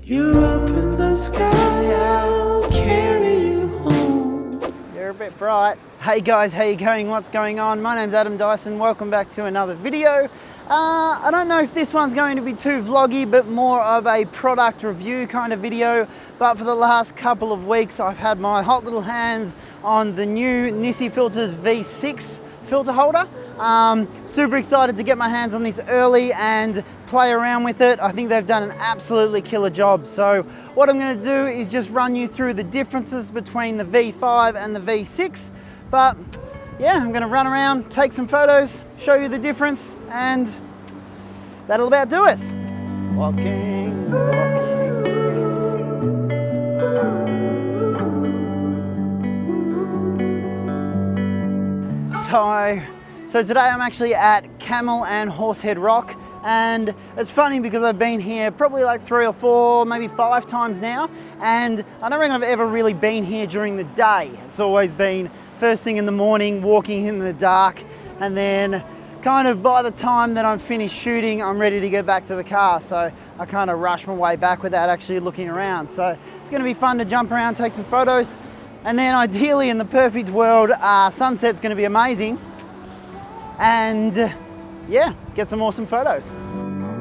You're up in the sky, I'll carry you home. You're a bit bright. Hey guys, how you going? What's going on? My name's Adam Dyson. Welcome back to another video. I don't know if this one's going to be too vloggy, but more of a product review kind of video. But for the last couple of weeks, I've had my hot little hands on the new Nissi Filters V6 filter holder. Super excited to get my hands on this early and play around with it. I think they've done an absolutely killer job. So what I'm going to do is just run you through the differences between the V5 and the V6. But yeah, I'm going to run around, take some photos, show you the difference, and that'll about do us. Walking, walking. So today I'm actually at Camel and Horsehead Rock, and it's funny because I've been here probably like 3 or 4, maybe 5 times now, and I don't reckon I've ever really been here during the day. It's always been first thing in the morning, walking in the dark, and then kind of by the time that I'm finished shooting, I'm ready to get back to the car. So I kind of rush my way back without actually looking around. So it's going to be fun to jump around, take some photos. And then ideally in the perfect world, sunset's going to be amazing. And yeah, get some awesome photos.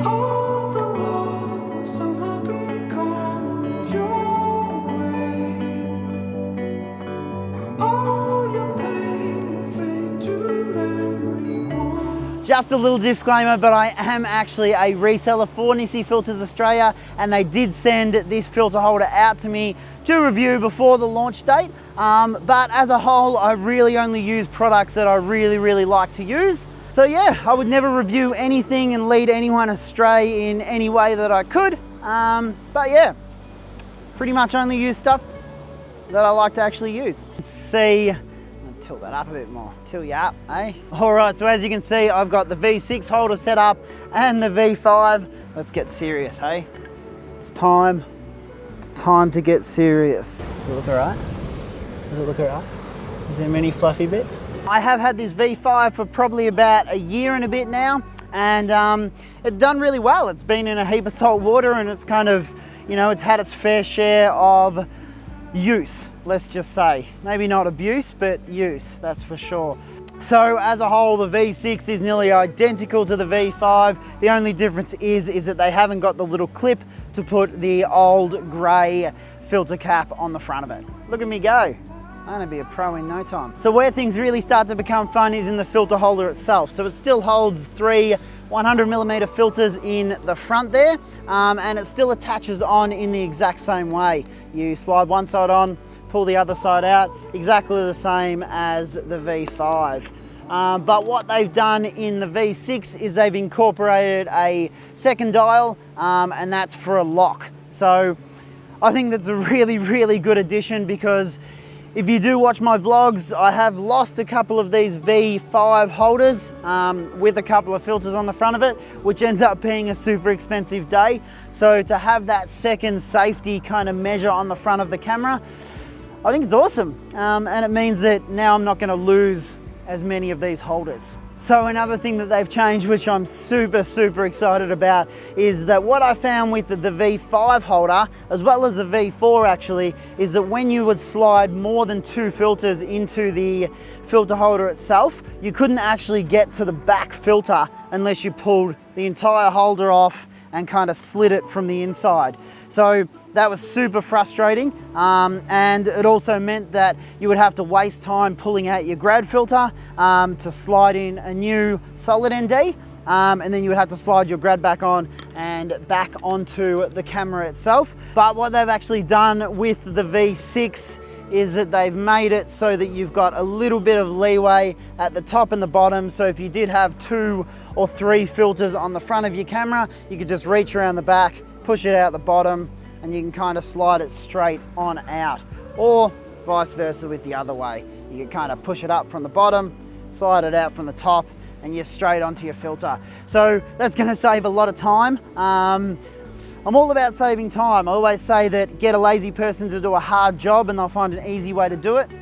All the love will somehow become your way. All your pain will fade to memory. Just a little disclaimer, but I am actually a reseller for Nissi Filters Australia, and they did send this filter holder out to me to review before the launch date. But as a whole, I really only use products that I really like to use. So yeah, I would never review anything and lead anyone astray in any way that I could. But yeah, pretty much only use stuff that I like to actually use. Let's see. Tilt that up a bit more, tilt you up, eh? All right, so as you can see, I've got the V6 holder set up and the V5. Let's get serious, hey? It's time to get serious. Does it look all right? Does it look all right? Is there many fluffy bits? I have had this V5 for probably about a year and a bit now, and it's done really well. It's been in a heap of salt water, and it's kind of, you know, it's had its fair share of use, let's just say. Maybe not abuse, but use, that's for sure. So as a whole, the V6 is nearly identical to the V5. The only difference is that they haven't got the little clip to put the old grey filter cap on the front of it. Look at me go. I'm gonna be a pro in no time. So where things really start to become fun is in the filter holder itself. So it still holds 3 100mm filters in the front there, and it still attaches on in the exact same way. You slide one side on, pull the other side out, exactly the same as the V5. But what they've done in the V6 is they've incorporated a second dial, and that's for a lock. So I think that's a really good addition, because if you do watch my vlogs, I have lost a couple of these V5 holders with a couple of filters on the front of it, which ends up being a super expensive day. So to have that second safety kind of measure on the front of the camera, I think it's awesome. And it means that now I'm not going to lose as many of these holders. So another thing that they've changed, which I'm super excited about, is that what I found with the V5 holder, as well as the V4 actually, is that when you would slide more than 2 filters into the filter holder itself, you couldn't actually get to the back filter unless you pulled the entire holder off and kind of slid it from the inside. So that was super frustrating, and it also meant that you would have to waste time pulling out your grad filter to slide in a new solid ND, and then you would have to slide your grad back on and back onto the camera itself. But what they've actually done with the V6 is that they've made it so that you've got a little bit of leeway at the top and the bottom. So if you did have 2 or 3 filters on the front of your camera, you could just reach around the back, push it out the bottom, and you can kind of slide it straight on out, or vice versa with the other way. You can kind of push it up from the bottom, slide it out from the top, and you're straight onto your filter. So that's going to save a lot of time. I'm all about saving time. I always say that get a lazy person to do a hard job and they'll find an easy way to do it.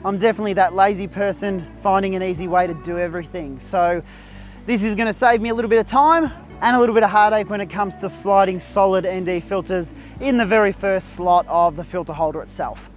I'm definitely that lazy person finding an easy way to do everything. So this is going to save me a little bit of time, and a little bit of heartache when it comes to sliding solid ND filters in the very first slot of the filter holder itself.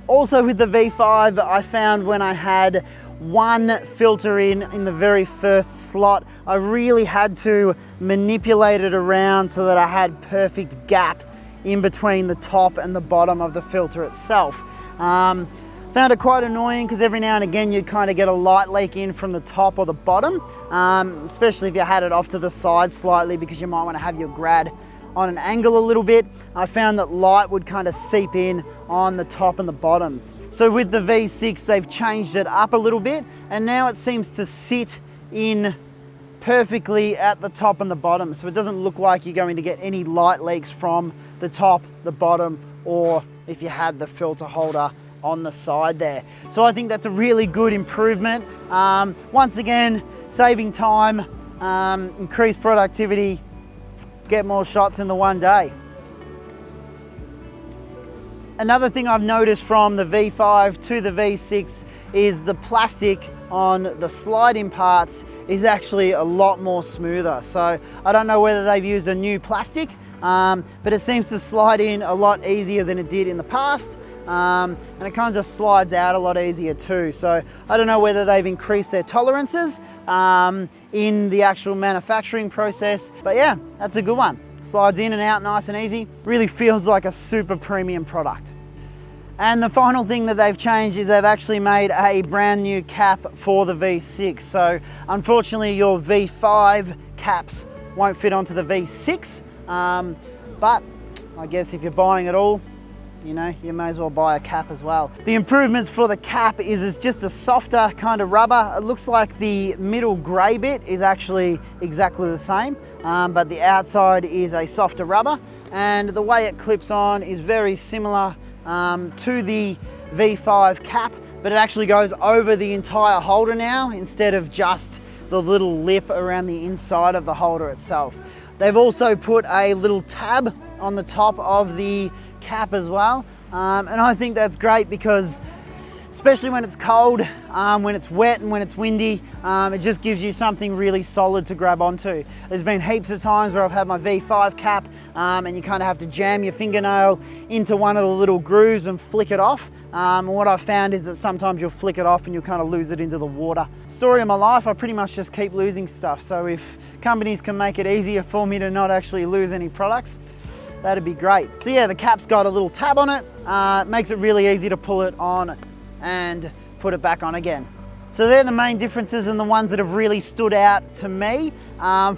Also with the V5, I found when I had one filter in the very first slot, I really had to manipulate it around so that I had perfect gap in between the top and the bottom of the filter itself. Found it quite annoying because every now and again you'd kind of get a light leak in from the top or the bottom, especially if you had it off to the side slightly because you might want to have your grad on an angle a little bit. I found that light would kind of seep in on the top and the bottoms. So with the V6, they've changed it up a little bit, and now it seems to sit in perfectly at the top and the bottom. So it doesn't look like you're going to get any light leaks from the top, the bottom, or if you had the filter holder on the side there. So I think that's a really good improvement. Once again, saving time, increased productivity, get more shots in the one day. Another thing I've noticed from the V5 to the V6 is the plastic on the sliding parts is actually a lot more smoother. So I don't know whether they've used a new plastic, but it seems to slide in a lot easier than it did in the past. And it kind of just slides out a lot easier too. So I don't know whether they've increased their tolerances in the actual manufacturing process, but yeah, that's a good one. Slides in and out nice and easy. Really feels like a super premium product. And the final thing that they've changed is they've actually made a brand new cap for the V6. So unfortunately your V5 caps won't fit onto the V6, but I guess if you're buying it all, you know, you may as well buy a cap as well. The improvements for the cap is it's just a softer kind of rubber. It looks like the middle grey bit is actually exactly the same, but the outside is a softer rubber, and the way it clips on is very similar to the V5 cap, but it actually goes over the entire holder now instead of just the little lip around the inside of the holder itself. They've also put a little tab on the top of the cap as well, and I think that's great because especially when it's cold, when it's wet and when it's windy, it just gives you something really solid to grab onto. There's been heaps of times where I've had my V5 cap and you kind of have to jam your fingernail into one of the little grooves and flick it off. And what I've found is that sometimes you'll flick it off and you'll kind of lose it into the water. Story of my life, I pretty much just keep losing stuff. So if companies can make it easier for me to not actually lose any products, that'd be great. So yeah, the cap's got a little tab on it. Makes it really easy to pull it on and put it back on again. So they're the main differences and the ones that have really stood out to me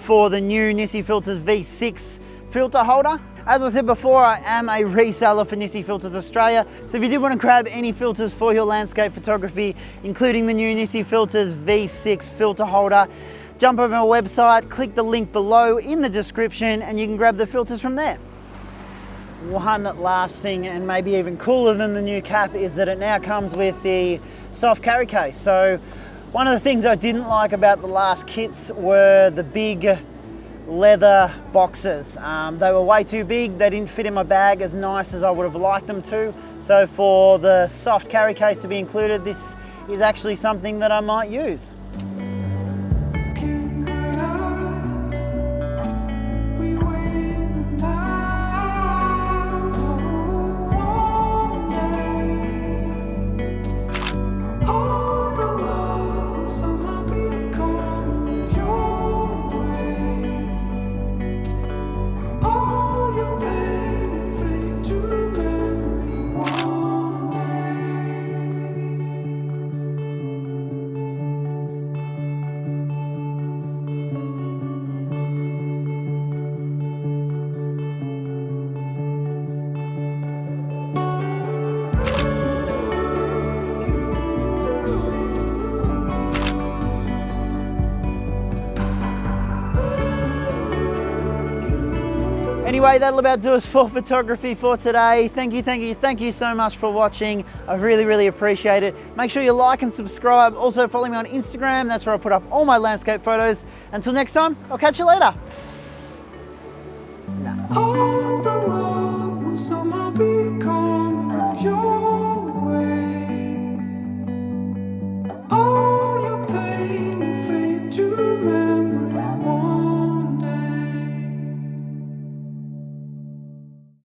for the new Nissi Filters V6 filter holder. As I said before, I am a reseller for Nissi Filters Australia. So if you did want to grab any filters for your landscape photography, including the new Nissi Filters V6 filter holder, jump over our website, click the link below in the description, and you can grab the filters from there. One last thing, and maybe even cooler than the new cap, is that it now comes with the soft carry case. So one of the things I didn't like about the last kits were the big leather boxes. They were way too big. They didn't fit in my bag as nice as I would have liked them to. So for the soft carry case to be included, this is actually something that I might use. Anyway, that'll about do us for photography for today. Thank you so much for watching. I really appreciate it. Make sure you like and subscribe. Also follow me on Instagram. That's where I put up all my landscape photos. Until next time, I'll catch you later. Oh.